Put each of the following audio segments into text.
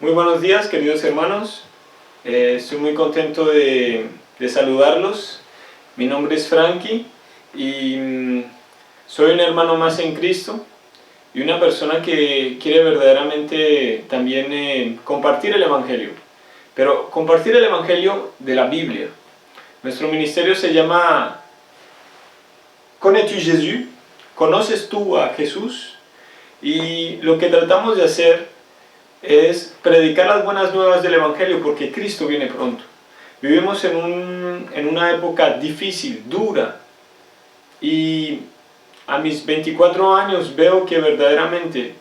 Muy buenos días, queridos hermanos. Estoy muy contento de saludarlos. Mi nombre es Frankie y soy un hermano más en Cristo y una persona que quiere verdaderamente también compartir el Evangelio. Pero compartir el Evangelio de la Biblia. Nuestro ministerio se llama Connais-tu Jésus? ¿Conoces tú a Jesús? Y lo que tratamos de hacer es predicar las buenas nuevas del Evangelio porque Cristo viene pronto. Vivimos en una época difícil, dura, y a mis 24 años veo que verdaderamente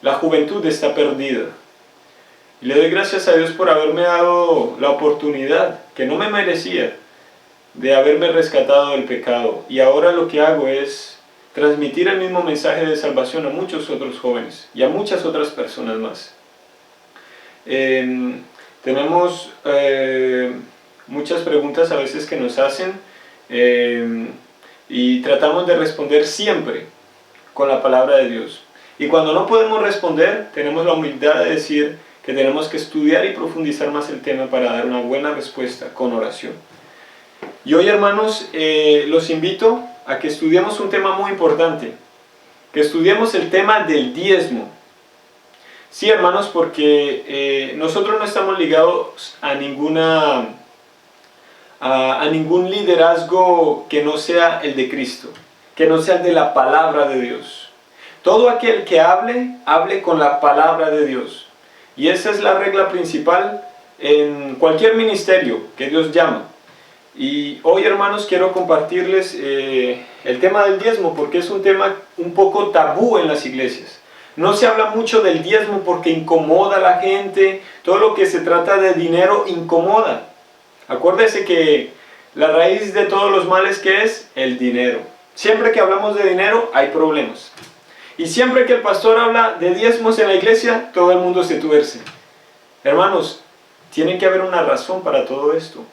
la juventud está perdida. Y le doy gracias a Dios por haberme dado la oportunidad, que no me merecía, de haberme rescatado del pecado. Y ahora lo que hago es transmitir el mismo mensaje de salvación a muchos otros jóvenes y a muchas otras personas más. Tenemos muchas preguntas a veces que nos hacen y tratamos de responder siempre con la palabra de Dios. Y cuando no podemos responder, tenemos la humildad de decir que tenemos que estudiar y profundizar más el tema para dar una buena respuesta con oración. Y hoy, hermanos, los invito a que estudiemos un tema muy importante, que estudiemos el tema del diezmo. Sí, hermanos, porque nosotros no estamos ligados a ningún liderazgo que no sea el de Cristo, que no sea el de la palabra de Dios. Todo aquel que hable con la palabra de Dios. Y esa es la regla principal en cualquier ministerio que Dios llama. Y hoy, hermanos, quiero compartirles el tema del diezmo porque es un tema un poco tabú en las iglesias. No se habla mucho del diezmo porque incomoda a la gente. Todo lo que se trata de dinero incomoda. Acuérdese que la raíz de todos los males, ¿qué es? El dinero. Siempre que hablamos de dinero hay problemas. Y siempre que el pastor habla de diezmos en la iglesia, todo el mundo se tuerce. Hermanos, tiene que haber una razón para todo esto.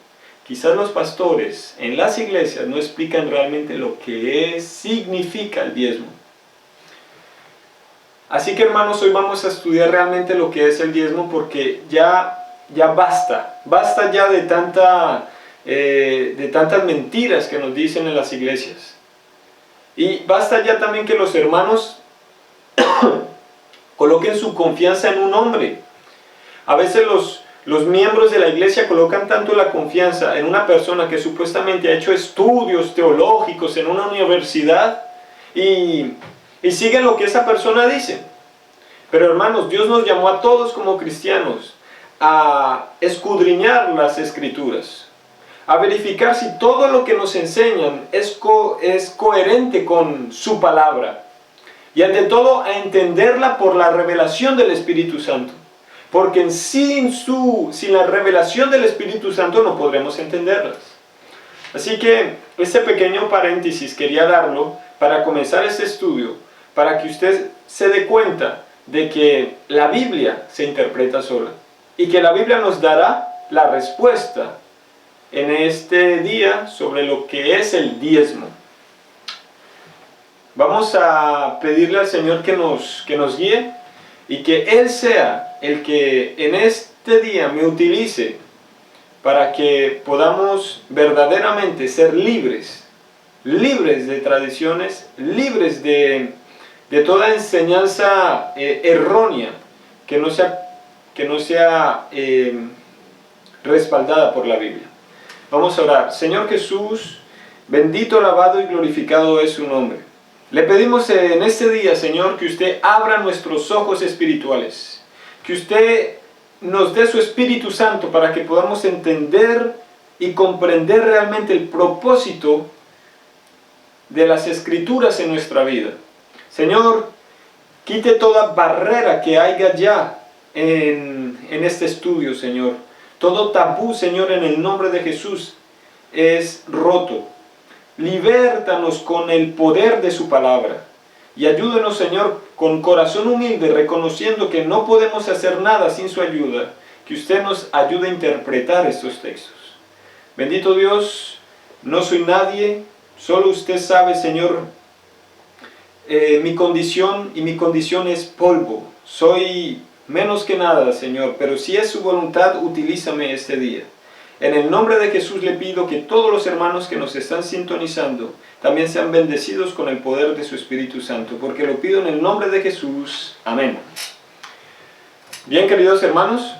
Quizás los pastores en las iglesias no explican realmente lo que significa el diezmo. Así que, hermanos, hoy vamos a estudiar realmente lo que es el diezmo porque ya basta ya de tantas mentiras que nos dicen en las iglesias. Y basta ya también que los hermanos coloquen su confianza en un hombre. A veces los miembros de la iglesia colocan tanto la confianza en una persona que supuestamente ha hecho estudios teológicos en una universidad y siguen lo que esa persona dice. Pero, hermanos, Dios nos llamó a todos como cristianos a escudriñar las escrituras, a verificar si todo lo que nos enseñan es coherente con su palabra y ante todo a entenderla por la revelación del Espíritu Santo. Porque sin la revelación del Espíritu Santo no podremos entenderlas. Así que este pequeño paréntesis quería darlo para comenzar este estudio, para que usted se dé cuenta de que la Biblia se interpreta sola y que la Biblia nos dará la respuesta en este día sobre lo que es el diezmo. Vamos a pedirle al Señor que nos guíe y que Él sea el que en este día me utilice para que podamos verdaderamente ser libres de tradiciones, libres de toda enseñanza errónea que no sea respaldada por la Biblia. Vamos a orar. Señor Jesús, bendito, alabado y glorificado es su nombre. Le pedimos en este día, Señor, que usted abra nuestros ojos espirituales, que usted nos dé su Espíritu Santo para que podamos entender y comprender realmente el propósito de las Escrituras en nuestra vida. Señor, quite toda barrera que haya ya en este estudio, Señor. Todo tabú, Señor, en el nombre de Jesús es roto. Libértanos con el poder de su palabra y ayúdenos, Señor, con corazón humilde, reconociendo que no podemos hacer nada sin su ayuda, que usted nos ayude a interpretar estos textos. Bendito Dios, no soy nadie, solo usted sabe, Señor, mi condición y mi condición es polvo. Soy menos que nada, Señor, pero si es su voluntad, utilízame este día. En el nombre de Jesús le pido que todos los hermanos que nos están sintonizando también sean bendecidos con el poder de su Espíritu Santo, porque lo pido en el nombre de Jesús. Amén. Bien, queridos hermanos,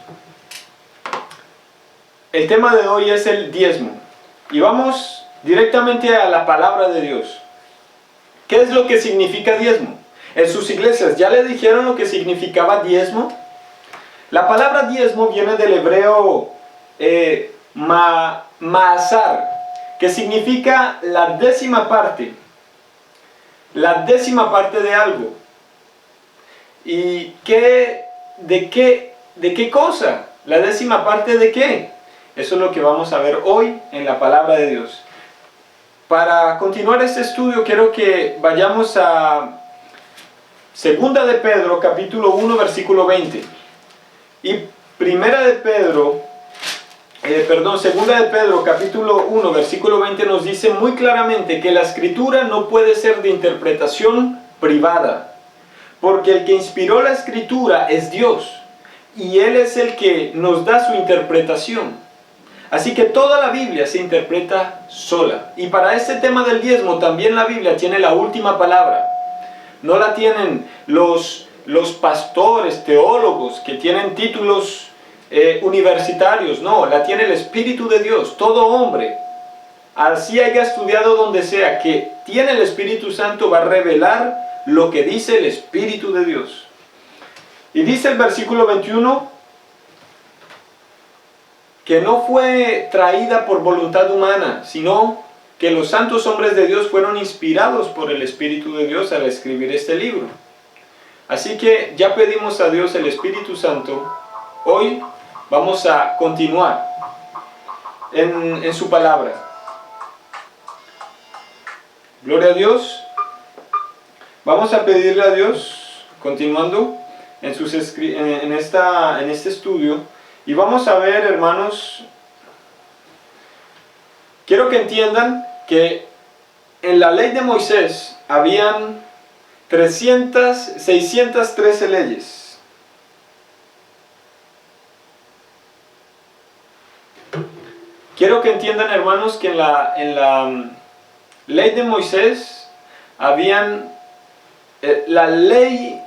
el tema de hoy es el diezmo. Y vamos directamente a la palabra de Dios. ¿Qué es lo que significa diezmo? En sus iglesias, ¿ya le dijeron lo que significaba diezmo? La palabra diezmo viene del hebreo ma'asar, que significa la décima parte de algo. ¿Y de qué cosa? ¿La décima parte de qué? Eso es lo que vamos a ver hoy en la palabra de Dios. Para continuar este estudio quiero que vayamos a Segunda de Pedro, capítulo 1, versículo 20. Y Segunda de Pedro, capítulo 1, versículo 20 nos dice muy claramente que la Escritura no puede ser de interpretación privada, porque el que inspiró la Escritura es Dios, y Él es el que nos da su interpretación. Así que toda la Biblia se interpreta sola. Y para este tema del diezmo también la Biblia tiene la última palabra. No la tienen los pastores, teólogos, que tienen títulos universitarios. No, la tiene el Espíritu de Dios. Todo hombre, así haya estudiado donde sea, que tiene el Espíritu Santo, va a revelar lo que dice el Espíritu de Dios. Y dice el versículo 21, que no fue traída por voluntad humana, sino que los santos hombres de Dios fueron inspirados por el Espíritu de Dios al escribir este libro. Así que ya pedimos a Dios el Espíritu Santo. Hoy vamos a continuar en su palabra. Gloria a Dios. Vamos a pedirle a Dios, continuando en este estudio. Y vamos a ver, hermanos, quiero que entiendan que en la ley de Moisés habían 613 leyes. Quiero que entiendan, hermanos, que en la ley de Moisés habían la ley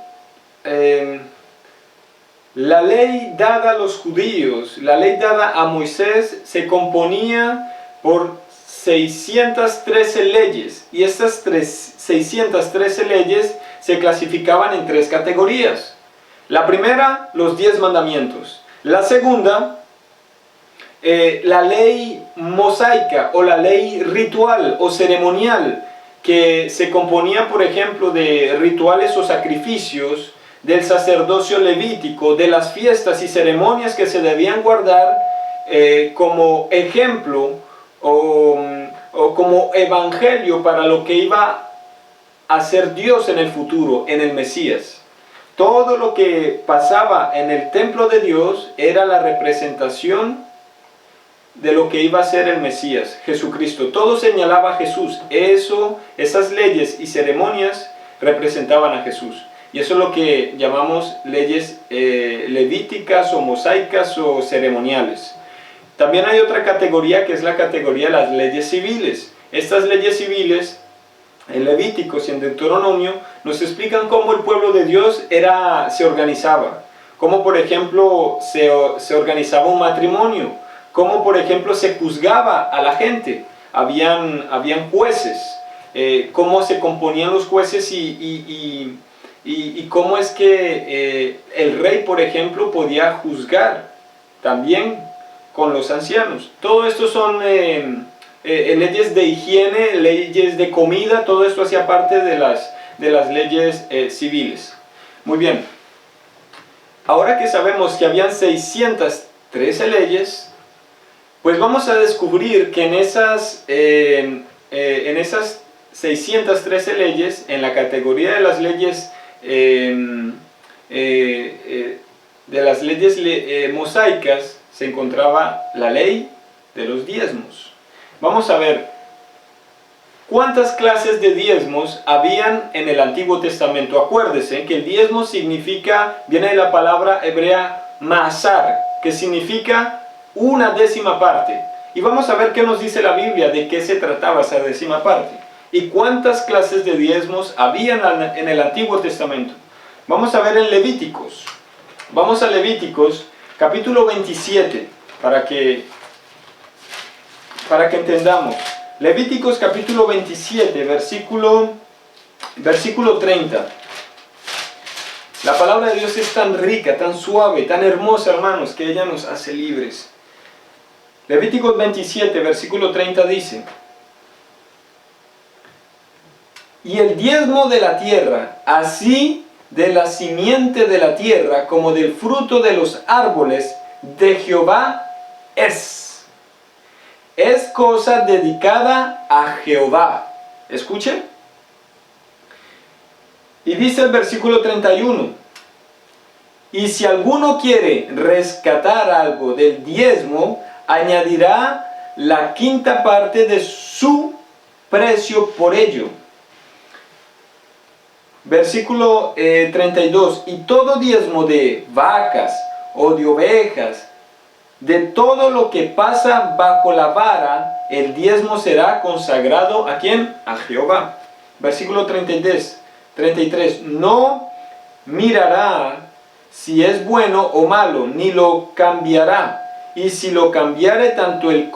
dada a los judíos, la ley dada a Moisés, se componía por 613 leyes. Y estas 613 leyes se clasificaban en 3 categorías. La primera, los 10 mandamientos. La segunda, la ley mosaica o la ley ritual o ceremonial, que se componía, por ejemplo, de rituales o sacrificios, del sacerdocio levítico, de las fiestas y ceremonias que se debían guardar como ejemplo o como evangelio para lo que iba a hacer Dios en el futuro, en el Mesías. Todo lo que pasaba en el templo de Dios era la representación de lo que iba a ser el Mesías, Jesucristo. Todo señalaba a Jesús. Esas leyes y ceremonias representaban a Jesús. Y eso es lo que llamamos leyes levíticas o mosaicas o ceremoniales. También hay otra categoría que es la categoría de las leyes civiles. Estas leyes civiles, en Levíticos y en Deuteronomio, nos explican cómo el pueblo de Dios se organizaba. Cómo, por ejemplo, se organizaba un matrimonio. Cómo, por ejemplo, se juzgaba a la gente. Habían jueces. Cómo se componían los jueces y cómo es que el rey, por ejemplo, podía juzgar también con los ancianos. Todo esto son leyes de higiene, leyes de comida, todo esto hacía parte de las leyes civiles. Muy bien. Ahora que sabemos que habían 613 leyes, pues vamos a descubrir que en esas 613 leyes, en la categoría de las leyes mosaicas, se encontraba la ley de los diezmos. Vamos a ver ¿Cuántas clases de diezmos habían en el Antiguo Testamento? Acuérdese que el diezmo viene de la palabra hebrea masar, que significa una décima parte. Y vamos a ver qué nos dice la Biblia, de qué se trataba esa décima parte. Y cuántas clases de diezmos habían en el Antiguo Testamento. Vamos a ver en Levíticos. Vamos a Levíticos, capítulo 27, para que entendamos. Levíticos capítulo 27, versículo 30. La palabra de Dios es tan rica, tan suave, tan hermosa, hermanos, que ella nos hace libres. Levíticos 27, versículo 30 dice: y el diezmo de la tierra, así de la simiente de la tierra como del fruto de los árboles de Jehová es cosa dedicada a Jehová. Escuchen. Y dice el versículo 31: y si alguno quiere rescatar algo del diezmo, añadirá la quinta parte de su precio por ello. Versículo 32: y todo diezmo de vacas o de ovejas, de todo lo que pasa bajo la vara, el diezmo será consagrado ¿a quién? A Jehová. Versículo 33: no mirará si es bueno o malo, ni lo cambiará. Y si lo cambiare, tanto él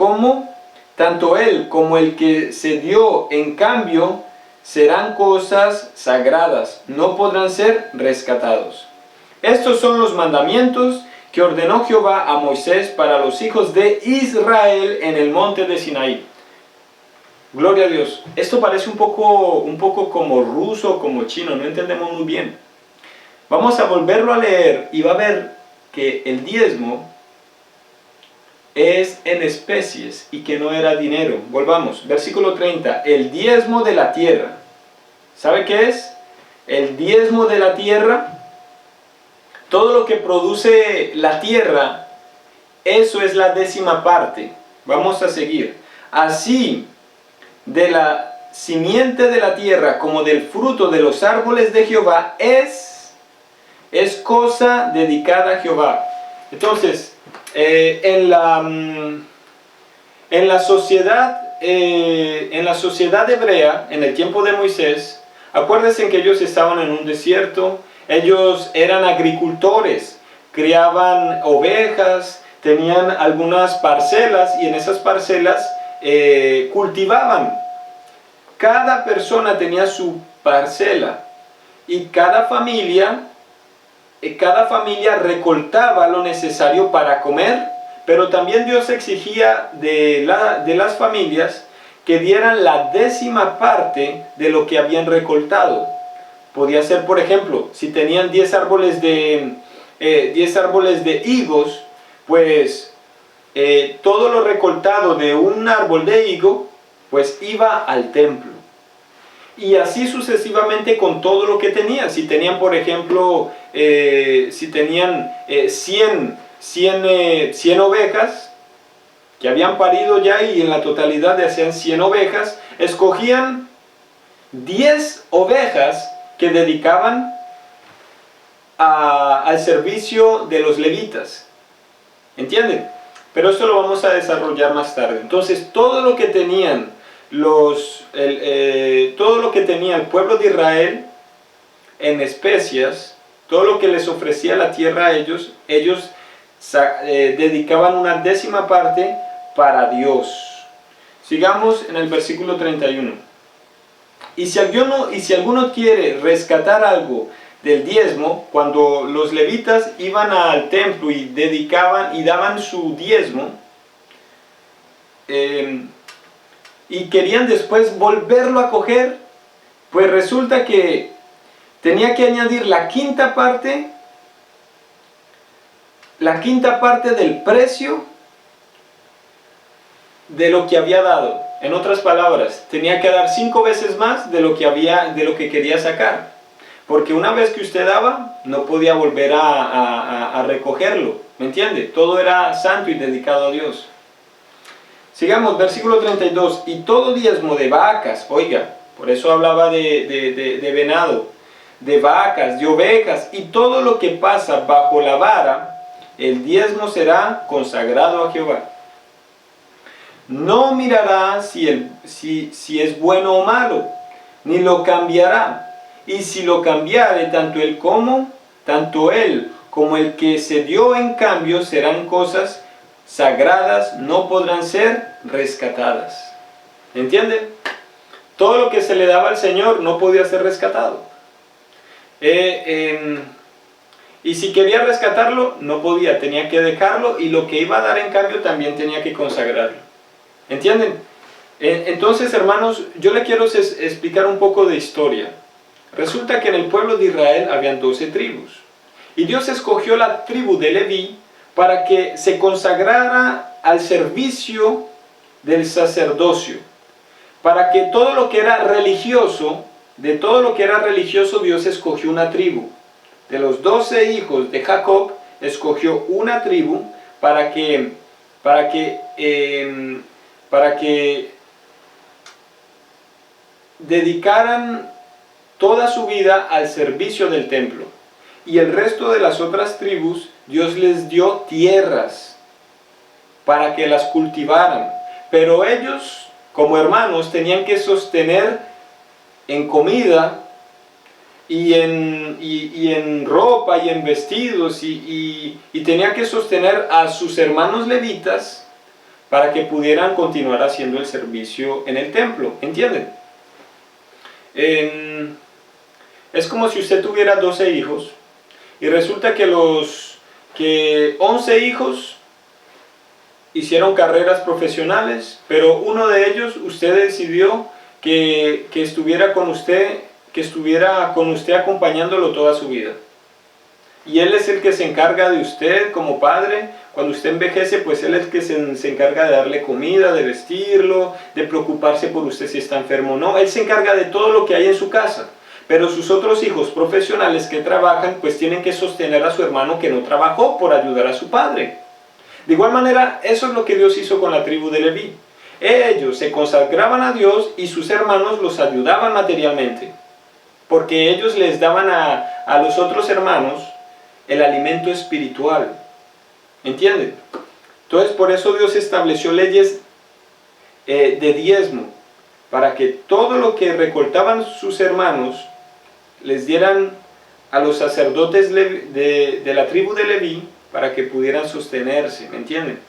como el que se dio en cambio, serán cosas sagradas, no podrán ser rescatados. Estos son los mandamientos que ordenó Jehová a Moisés para los hijos de Israel en el monte de Sinaí. Gloria a Dios. Esto parece un poco como ruso, como chino, no entendemos muy bien. Vamos a volverlo a leer y va a ver que el diezmo es en especies y que no era dinero. Volvamos, versículo 30, el diezmo de la tierra. ¿Sabe qué es? El diezmo de la tierra. Todo lo que produce la tierra, eso es la décima parte. Vamos a seguir. Así, de la simiente de la tierra como del fruto de los árboles de Jehová es cosa dedicada a Jehová. Entonces, en la sociedad hebrea, en el tiempo de Moisés, acuérdense que ellos estaban en un desierto. Ellos eran agricultores, criaban ovejas, tenían algunas parcelas y en esas parcelas cultivaban. Cada persona tenía su parcela y cada familia recoltaba lo necesario para comer, pero también Dios exigía de las familias que dieran la décima parte de lo que habían recoltado. Podía ser, por ejemplo, si tenían 10 árboles de higos, pues todo lo recoltado de un árbol de higo, pues iba al templo. Y así sucesivamente con todo lo que tenían. Si tenían, por ejemplo, 100 ovejas que habían parido ya y en la totalidad hacían 100 ovejas, escogían 10 ovejas que dedicaban al servicio de los levitas. ¿Entienden? Pero esto lo vamos a desarrollar más tarde. Entonces, todo lo que tenían el pueblo de Israel en especias, todo lo que les ofrecía la tierra a ellos dedicaban una décima parte para Dios. Sigamos en el versículo 31. Y si alguno quiere rescatar algo del diezmo, cuando los levitas iban al templo y dedicaban y daban su diezmo, y querían después volverlo a coger, pues resulta que tenía que añadir la quinta parte del precio de lo que había dado. En otras palabras, tenía que dar 5 veces más de lo que quería sacar. Porque una vez que usted daba, no podía volver a recogerlo. ¿Me entiende? Todo era santo y dedicado a Dios. Sigamos, versículo 32. Y todo diezmo de vacas, oiga, por eso hablaba de venado, de vacas, de ovejas, y todo lo que pasa bajo la vara, el diezmo será consagrado a Jehová. No mirará si es bueno o malo, ni lo cambiará. Y si lo cambiare, tanto él como el que se dio en cambio serán cosas sagradas, no podrán ser rescatadas. ¿Entienden? Todo lo que se le daba al Señor no podía ser rescatado. Y si quería rescatarlo, no podía, tenía que dejarlo, y lo que iba a dar en cambio también tenía que consagrarlo. ¿Entienden? Entonces, hermanos, yo le quiero explicar un poco de historia. Resulta que en el pueblo de Israel habían 12 tribus. Y Dios escogió la tribu de Leví para que se consagrara al servicio del sacerdocio. Para que todo lo que era religioso, de todo lo que era religioso, Dios escogió una tribu. De los 12 hijos de Jacob, escogió una tribu para que dedicaran toda su vida al servicio del templo. Y el resto de las otras tribus, Dios les dio tierras para que las cultivaran. Pero ellos, como hermanos, tenían que sostener en comida y en ropa y en vestidos, y tenían que sostener a sus hermanos levitas para que pudieran continuar haciendo el servicio en el templo. ¿Entienden? Es como si usted tuviera 12 hijos y resulta que 11 hijos hicieron carreras profesionales, pero uno de ellos usted decidió que estuviera con usted acompañándolo toda su vida. Y él es el que se encarga de usted como padre. Cuando usted envejece, pues él es el que se encarga de darle comida, de vestirlo, de preocuparse por usted si está enfermo o no. Él se encarga de todo lo que hay en su casa. Pero sus otros hijos profesionales que trabajan, pues tienen que sostener a su hermano que no trabajó por ayudar a su padre. De igual manera, eso es lo que Dios hizo con la tribu de Leví. Ellos se consagraban a Dios y sus hermanos los ayudaban materialmente, porque ellos les daban a los otros hermanos el alimento espiritual. ¿Entienden? Entonces, por eso Dios estableció leyes de diezmo, para que todo lo que recoltaban sus hermanos les dieran a los sacerdotes de la tribu de Leví, para que pudieran sostenerse. ¿Me entienden?